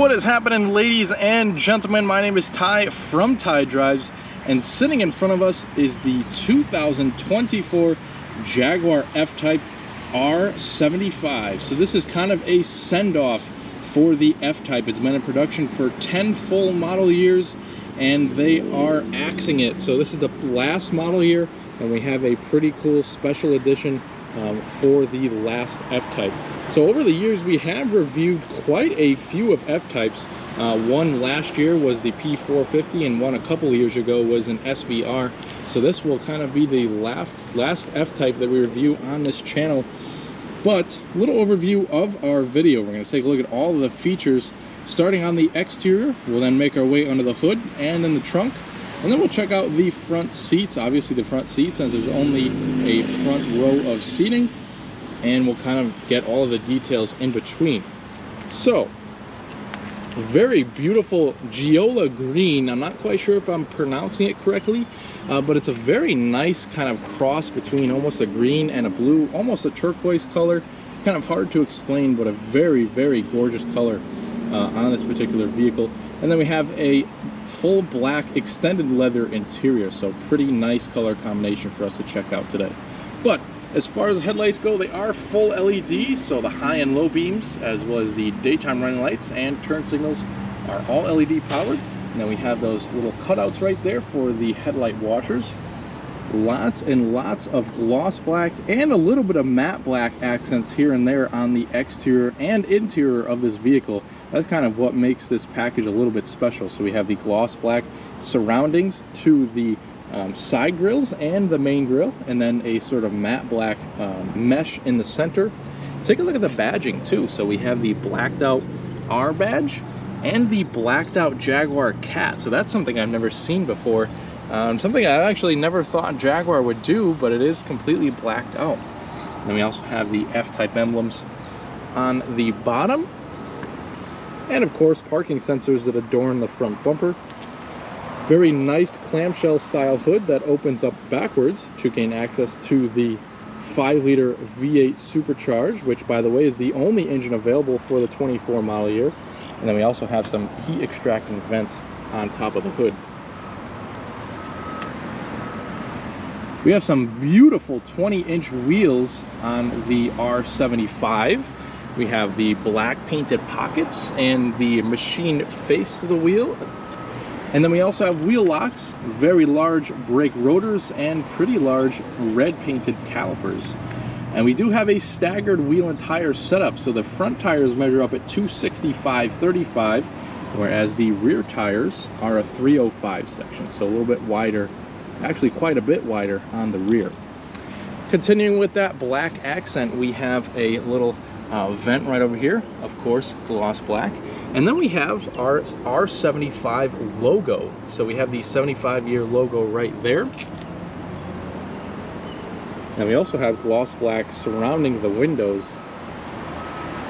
What is happening, ladies and gentlemen? My name is Ty from Ty Drives, and sitting in front of us is the 2024 Jaguar F-Type R75. So this is kind of a send-off for the F-Type. It's been in production for 10 full model years, and they are axing it. So this is the last model year, and we have a pretty cool special edition for the last F-Type. So over the years, we have reviewed quite a few of F-Types. One last year was the P450, and one a couple of years ago was an SVR. So this will kind of be the last F-Type that we review on this channel. But a little overview of our video. We're going to take a look at all of the features, starting on the exterior. We'll then make our way under the hood and in the trunk. And then we'll check out the front seats, obviously the front seats, since there's only a front row of seating. And we'll kind of get all of the details in between. So, very beautiful Giola green. I'm not quite sure if I'm pronouncing it correctly, but it's a very nice kind of cross between almost a green and a blue, almost a turquoise color. Kind of hard to explain, but a very, very gorgeous color on this particular vehicle. And then we have a full black extended leather interior, so pretty nice color combination for us to check out today. But as far as the headlights go, they are full LED, so the high and low beams, as well as the daytime running lights and turn signals, are all LED powered. And then we have those little cutouts right there for the headlight washers. Lots and lots of gloss black and a little bit of matte black accents here and there on the exterior and interior of this vehicle. That's kind of what makes this package a little bit special. So we have the gloss black surroundings to the side grills and the main grille, and then a sort of matte black mesh in the center. Take a look at the badging too. So we have the blacked out R badge and the blacked out Jaguar cat. So that's something I've never seen before. Something I actually never thought Jaguar would do, but it is completely blacked out. And then we also have the F-Type emblems on the bottom. And of course, parking sensors that adorn the front bumper. Very nice clamshell style hood that opens up backwards to gain access to the 5-liter V8 supercharged, which by the way is the only engine available for the 24 model year. And then we also have some heat extracting vents on top of the hood. We have some beautiful 20-inch wheels on the R75. We have the black painted pockets and the machined face to the wheel. And then we also have wheel locks, very large brake rotors, and pretty large red painted calipers. And we do have a staggered wheel and tire setup. So the front tires measure up at 265/35, whereas the rear tires are a 305 section, so a little bit wider. Actually quite a bit wider on the rear. Continuing with that black accent, we have a little vent right over here, of course, gloss black. And then we have our R75 logo. So we have the 75-year logo right there. And we also have gloss black surrounding the windows.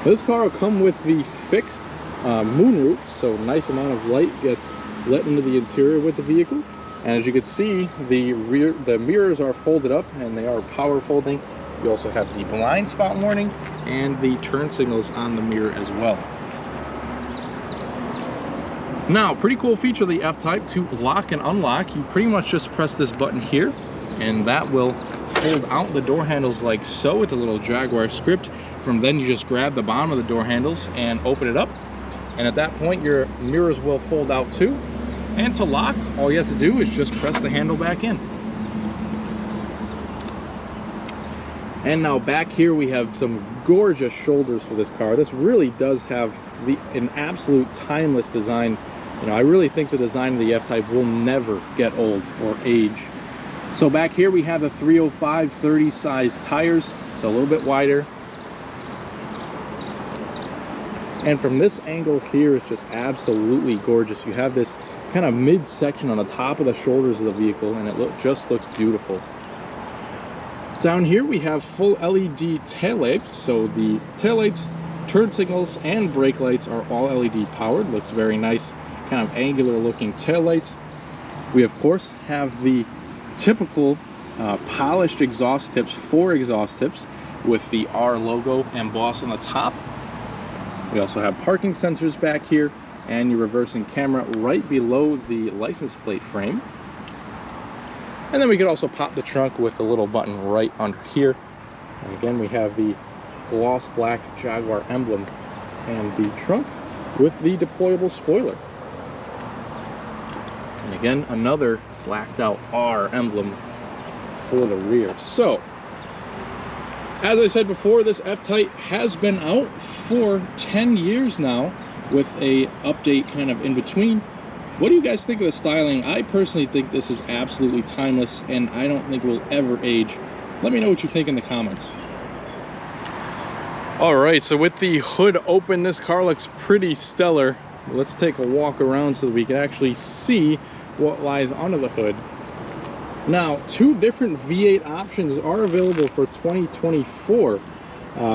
This car will come with the fixed moonroof, so nice amount of light gets let into the interior with the vehicle. And as you can see, the mirrors are folded up and they are power folding. You also have the blind spot warning and the turn signals on the mirror as well. Now, pretty cool feature of the F-Type, to lock and unlock, you pretty much just press this button here and that will fold out the door handles like so with the little Jaguar script. From then you just grab the bottom of the door handles and open it up. And at that point your mirrors will fold out too. And to lock, all you have to do is just press the handle back in. And now back here we have some gorgeous shoulders for this car. This really does have an absolute timeless design. You know, I really think the design of the F-Type will never get old or age. So back here we have the 305/30 size tires, so a little bit wider. And from this angle here, it's just absolutely gorgeous. You have this kind of mid-section on the top of the shoulders of the vehicle, and it just looks beautiful. Down here we have full LED taillights, so the taillights, turn signals, and brake lights are all LED powered. Looks very nice, kind of angular looking taillights. We of course have the typical polished exhaust tips, 4 exhaust tips with the R logo embossed on the top. We also have parking sensors back here, and your reversing camera right below the license plate frame. And then we could also pop the trunk with a little button right under here. And again, we have the gloss black Jaguar emblem and the trunk with the deployable spoiler. And again, another blacked out R emblem for the rear. So, as I said before, this F-Type has been out for 10 years now with a update kind of in between. What do you guys think of the styling? I personally think this is absolutely timeless, and I don't think it will ever age. Let me know what you think in the comments. All right, so with the hood open, this car looks pretty stellar. Let's take a walk around so that we can actually see what lies under the hood. Now, two different V8 options are available for 2024.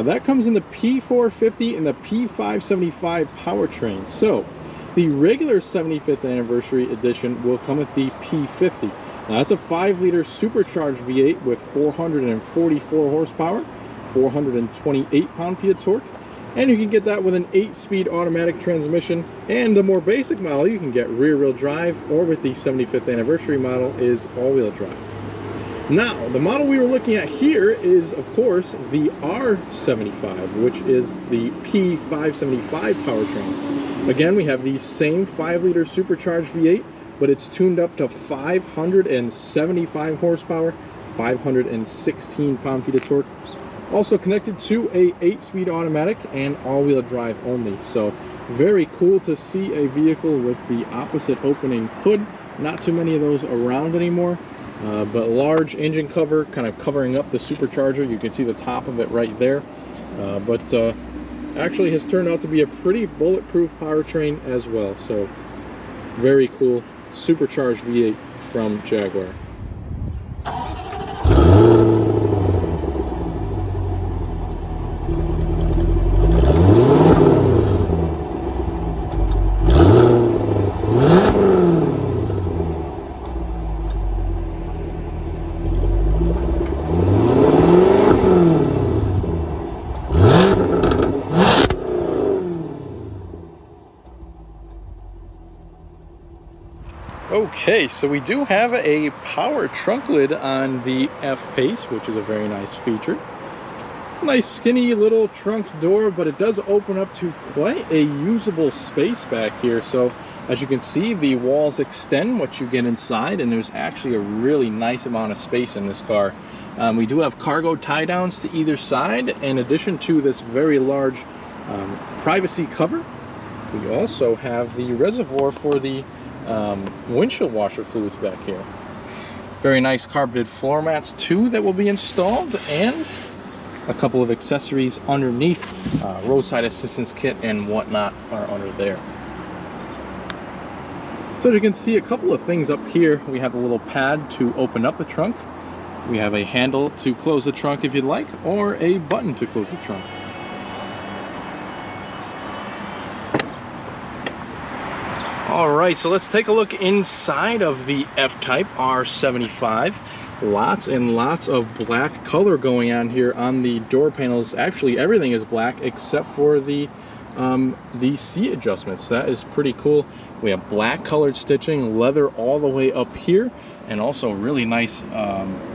That comes in the P450 and the P575 powertrain. So, the regular 75th anniversary edition will come with the P50. Now, that's a 5-liter supercharged V8 with 444 horsepower, 428 pound-feet of torque, and you can get that with an 8-speed automatic transmission. And the more basic model, you can get rear-wheel drive, or with the 75th anniversary model is all-wheel drive. Now, the model we were looking at here is, of course, the R75, which is the P575 powertrain. Again, we have the same 5-liter supercharged V8, but it's tuned up to 575 horsepower, 516 pound-feet of torque. Also connected to a 8-speed automatic and all-wheel drive only. So very cool to see a vehicle with the opposite opening hood. Not too many of those around anymore, but large engine cover kind of covering up the supercharger. You can see the top of it right there. But actually has turned out to be a pretty bulletproof powertrain as well. So very cool supercharged V8 from Jaguar. Okay, so we do have a power trunk lid on the F-Pace, which is a very nice feature. Nice skinny little trunk door, but it does open up to quite a usable space back here. So as you can see, the walls extend once you get inside, and there's actually a really nice amount of space in this car. We do have cargo tie downs to either side, in addition to this very large privacy cover. We also have the reservoir for the windshield washer fluids back here. Very nice carpeted floor mats too that will be installed, and a couple of accessories underneath. Roadside assistance kit and whatnot are under there. So as you can see, a couple of things up here. We have a little pad to open up the trunk. We have a handle to close the trunk if you'd like, or a button to close the trunk. Alright, so let's take a look inside of the F-Type R75. Lots and lots of black color going on here on the door panels. Actually, everything is black except for the seat adjustments. That is pretty cool. We have black colored stitching, leather all the way up here, and also a really nice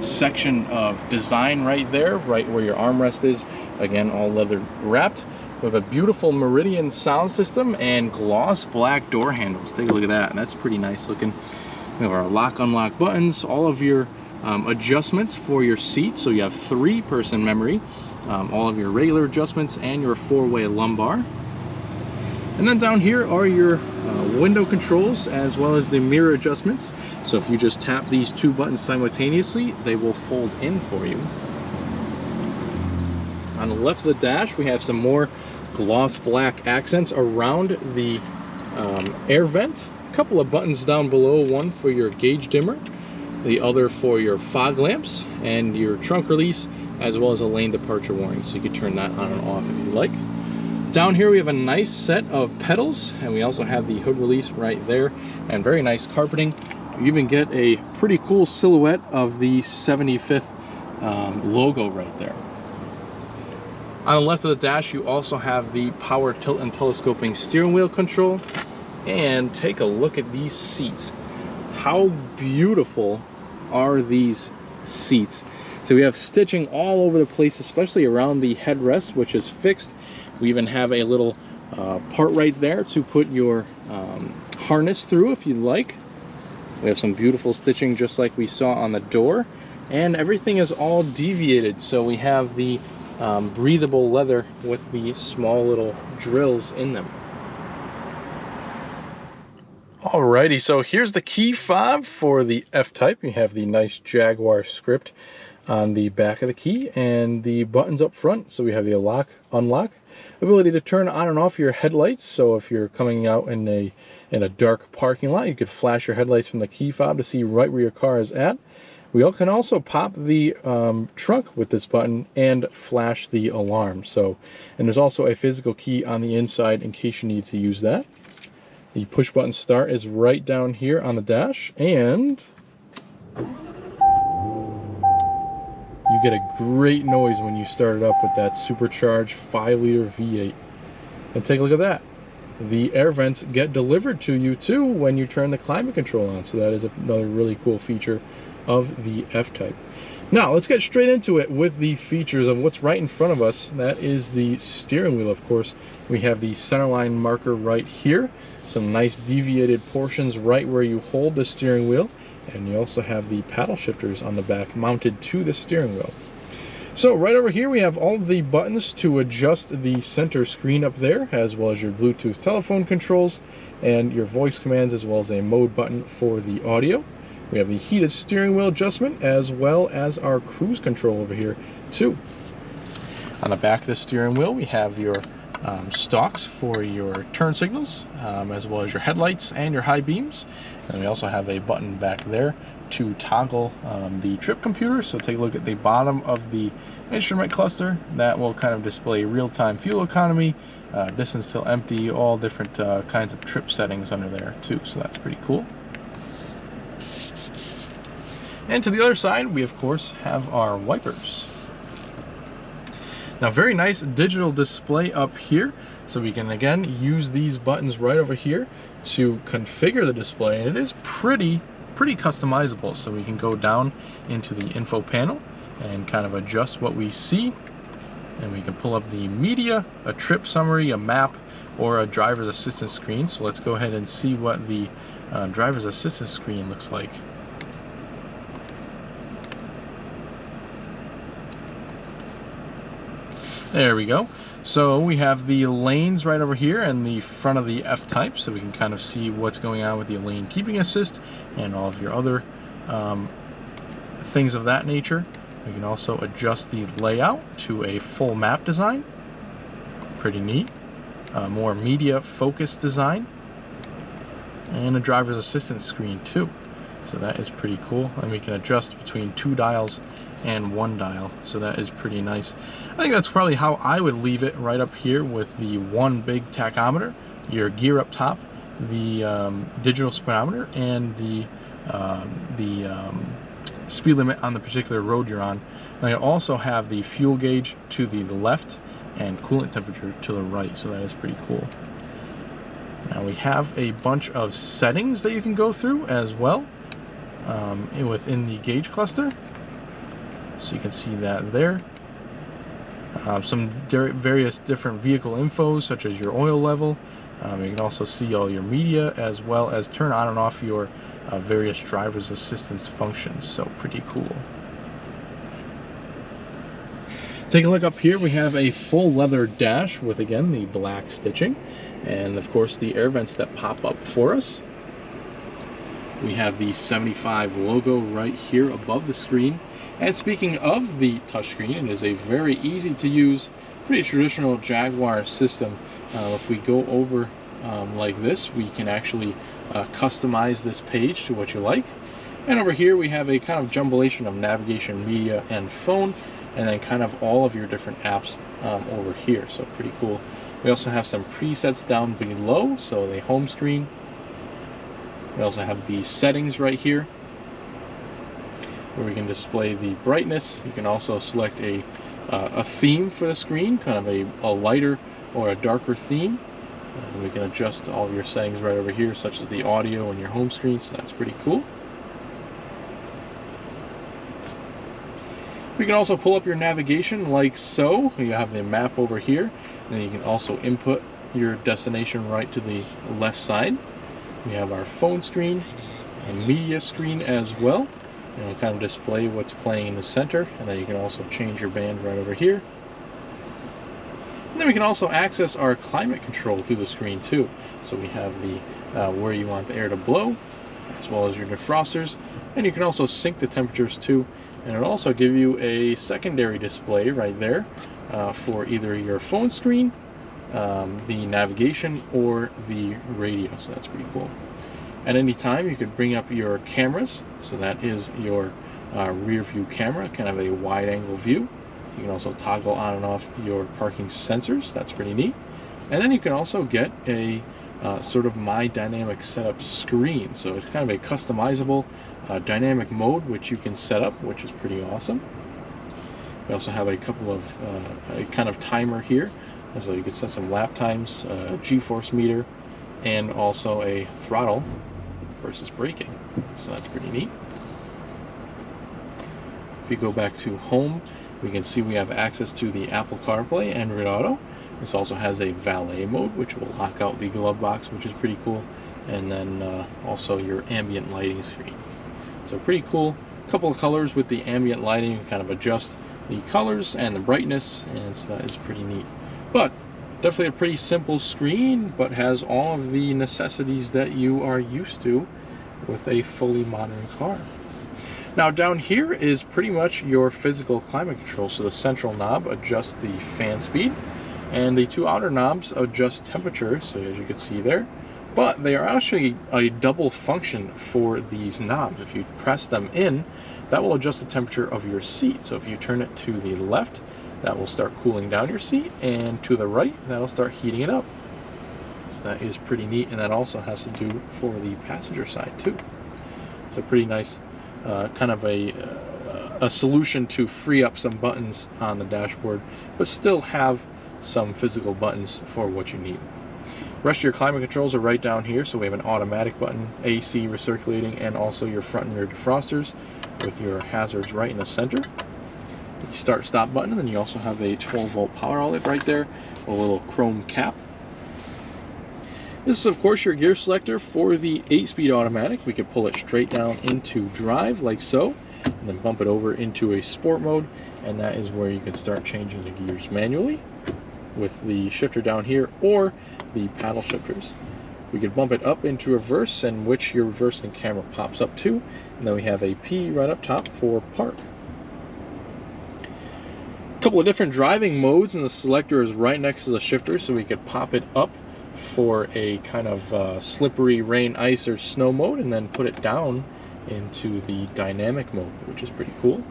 section of design right there, right where your armrest is. Again, all leather wrapped. We have a beautiful Meridian sound system and gloss black door handles. Take a look at that. That's pretty nice looking. We have our lock unlock buttons, all of your adjustments for your seat. So you have 3-person memory, all of your regular adjustments, and your 4-way lumbar. And then down here are your window controls as well as the mirror adjustments. So if you just tap these 2 buttons simultaneously, they will fold in for you. On the left of the dash, we have some more gloss black accents around the air vent. A couple of buttons down below, one for your gauge dimmer, the other for your fog lamps and your trunk release, as well as a lane departure warning, so you can turn that on and off if you like. Down here we have a nice set of pedals, and we also have the hood release right there, and very nice carpeting. You even get a pretty cool silhouette of the 75th logo right there. On the left of the dash, you also have the power tilt and telescoping steering wheel control. And take a look at these seats. How beautiful are these seats? So we have stitching all over the place, especially around the headrest, which is fixed. We even have a little part right there to put your harness through if you'd like. We have some beautiful stitching just like we saw on the door, and everything is all deviated. So we have the breathable leather with the small little drills in them. Alrighty, so here's the key fob for the F-Type. You have the nice Jaguar script on the back of the key and the buttons up front. So we have the lock, unlock, ability to turn on and off your headlights. So if you're coming out in a dark parking lot, you could flash your headlights from the key fob to see right where your car is at. We can also pop the trunk with this button and flash the alarm. So, and there's also a physical key on the inside in case you need to use that. The push button start is right down here on the dash, and you get a great noise when you start it up with that supercharged 5-liter V8. And take a look at that. The air vents get delivered to you too when you turn the climate control on. So that is another really cool feature of the F-Type. Now let's get straight into it with the features of what's right in front of us. That is the steering wheel, of course. We have the centerline marker right here. Some nice deviated portions right where you hold the steering wheel. And you also have the paddle shifters on the back mounted to the steering wheel. So right over here we have all of the buttons to adjust the center screen up there, as well as your Bluetooth telephone controls and your voice commands, as well as a mode button for the audio. We have the heated steering wheel adjustment, as well as our cruise control over here too. On the back of the steering wheel we have your stalks for your turn signals, as well as your headlights and your high beams. And we also have a button back there to toggle the trip computer. So take a look at the bottom of the instrument cluster. That will kind of display real-time fuel economy, distance till empty, all different kinds of trip settings under there too. So that's pretty cool. And to the other side, we of course have our wipers. Now, very nice digital display up here. So we can again use these buttons right over here to configure the display. And it is pretty customizable. So we can go down into the info panel and kind of adjust what we see. And we can pull up the media, a trip summary, a map, or a driver's assistance screen. So let's go ahead and see what the driver's assistance screen looks like. There we go. So we have the lanes right over here and the front of the F-Type, so we can kind of see what's going on with the lane keeping assist and all of your other things of that nature. We can also adjust the layout to a full map design. Pretty neat. More media focused design. And a driver's assistance screen too. So that is pretty cool. And we can adjust between 2 dials and 1 dial, so that is pretty nice. I think that's probably how I would leave it, right up here with the one big tachometer, your gear up top, the digital speedometer, and the speed limit on the particular road you're on. And you also have the fuel gauge to the left and coolant temperature to the right, so that is pretty cool. Now we have a bunch of settings that you can go through as well within the gauge cluster. So you can see that there. Some various different vehicle infos, such as your oil level. You can also see all your media, as well as turn on and off your various driver's assistance functions. So pretty cool. Take a look up here. We have a full leather dash with, again, the black stitching, and of course the air vents that pop up for us. We have the 75 logo right here above the screen. And speaking of the touchscreen, it is a very easy to use, pretty traditional Jaguar system. If we go over like this, we can actually customize this page to what you like. And over here we have a kind of jumblation of navigation, media, and phone, and then kind of all of your different apps over here. So pretty cool. We also have some presets down below, so the home screen. We also have the settings right here, where we can display the brightness. You can also select a theme for the screen, kind of a lighter or a darker theme. We can adjust all of your settings right over here, such as the audio and your home screen, so that's pretty cool. We can also pull up your navigation like so. You have the map over here, and then you can also input your destination right to the left side. We have our phone screen and media screen as well. It'll kind of display what's playing in the center, and then you can also change your band right over here. And then we can also access our climate control through the screen too. So we have the where you want the air to blow, as well as your defrosters, and you can also sync the temperatures too. And it'll also give you a secondary display right there for either your phone screen, the navigation, or the radio. So that's pretty cool. At any time, you could bring up your cameras. So that is your rear view camera, kind of a wide angle view. You can also toggle on and off your parking sensors. That's pretty neat. And then you can also get a sort of My Dynamic Setup screen. So it's kind of a customizable dynamic mode which you can set up, which is pretty awesome. We also have a couple of a kind of timer here, so you can set some lap times, G-force meter, and also a throttle versus braking. So that's pretty neat. If you go back to home, we can see we have access to the Apple CarPlay and Android Auto. This also has a valet mode, which will lock out the glove box, which is pretty cool. And then also your ambient lighting screen. So pretty cool. A couple of colors with the ambient lighting. You kind of adjust the colors and the brightness, and so that is pretty neat. But definitely a pretty simple screen, but has all of the necessities that you are used to with a fully modern car. Now down here is pretty much your physical climate control. So the central knob adjusts the fan speed, and the two outer knobs adjust temperature, so as you can see there. But they are actually a double function for these knobs. If you press them in, that will adjust the temperature of your seat. So if you turn it to the left, that will start cooling down your seat, and to the right, that'll start heating it up. So that is pretty neat, and that also has to do for the passenger side too. So pretty nice, kind of a solution to free up some buttons on the dashboard, but still have some physical buttons for what you need. The rest of your climate controls are right down here. So we have an automatic button, AC recirculating, and also your front and rear defrosters with your hazards right in the center. The start stop button, and then you also have a 12-volt power outlet right there, a little chrome cap. This is of course your gear selector for the 8-speed automatic. We could pull it straight down into drive like so, and then bump it over into a sport mode, and that is where you can start changing the gears manually with the shifter down here, or the paddle shifters. We could bump it up into reverse, and which your reversing camera pops up to, and then we have a P right up top for park. A couple of different driving modes, and the selector is right next to the shifter, so we could pop it up for a kind of slippery rain, ice, or snow mode, and then put it down into the dynamic mode, which is pretty cool,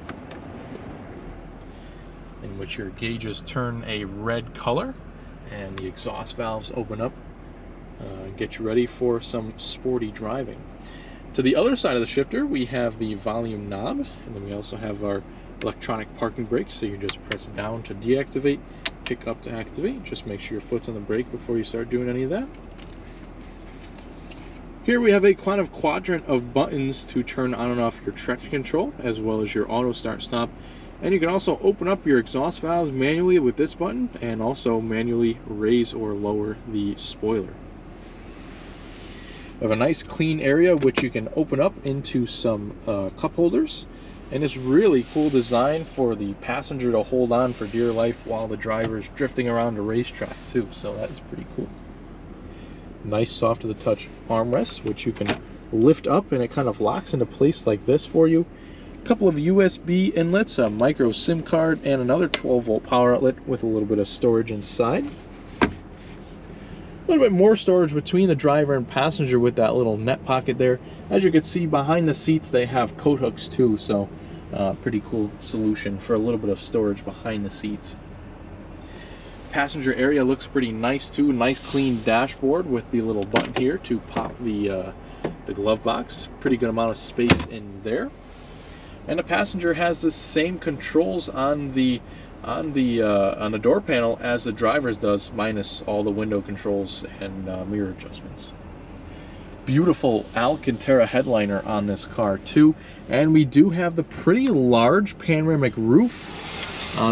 in which your gauges turn a red color and the exhaust valves open up, get you ready for some sporty driving. To the other side of the shifter, we have the volume knob, and then we also have our electronic parking brakes. So you just press down to deactivate, pick up to activate. Just make sure your foot's on the brake before you start doing any of that. Here we have a kind of quadrant of buttons to turn on and off your traction control, as well as your auto start stop. And you can also open up your exhaust valves manually with this button, and also manually raise or lower the spoiler. We have a nice clean area which you can open up into some cup holders, and this really cool design for the passenger to hold on for dear life while the driver is drifting around the racetrack too, so that is pretty cool. Nice soft to the touch armrests which you can lift up, and it kind of locks into place like this for you. A couple of USB inlets, a micro SIM card, and another 12-volt power outlet with a little bit of storage inside. A little bit more storage between the driver and passenger with that little net pocket there. As you can see, behind the seats they have coat hooks too, so pretty cool solution for a little bit of storage behind the seats. Passenger area looks pretty nice too. Nice clean dashboard with the little button here to pop the glove box. Pretty good amount of space in there. And the passenger has the same controls on the door panel as the driver's does, minus all the window controls and mirror adjustments. Beautiful Alcantara headliner on this car too, and we do have the pretty large panoramic roof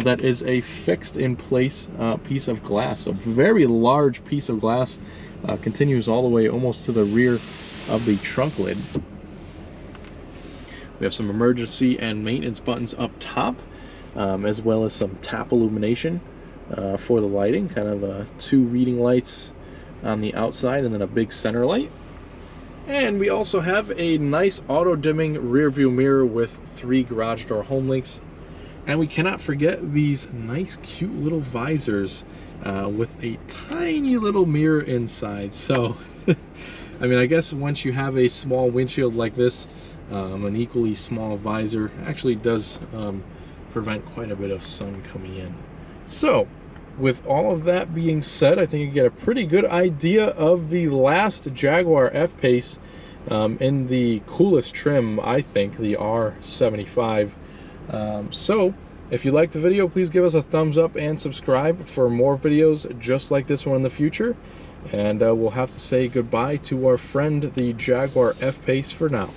that is a fixed in place piece of glass. A very large piece of glass continues all the way almost to the rear of the trunk lid. We have some emergency and maintenance buttons up top, as well as some tap illumination for the lighting, kind of 2 reading lights on the outside and then a big center light. And we also have a nice auto-dimming rear view mirror with 3 garage door home links. And we cannot forget these nice cute little visors with a tiny little mirror inside. So, I mean, I guess once you have a small windshield like this, an equally small visor actually does prevent quite a bit of sun coming in. So, with all of that being said, I think you get a pretty good idea of the last Jaguar F-Pace in the coolest trim, I think, the R75. So, if you liked the video, please give us a thumbs up and subscribe for more videos just like this one in the future. And we'll have to say goodbye to our friend, the Jaguar F-Pace, for now.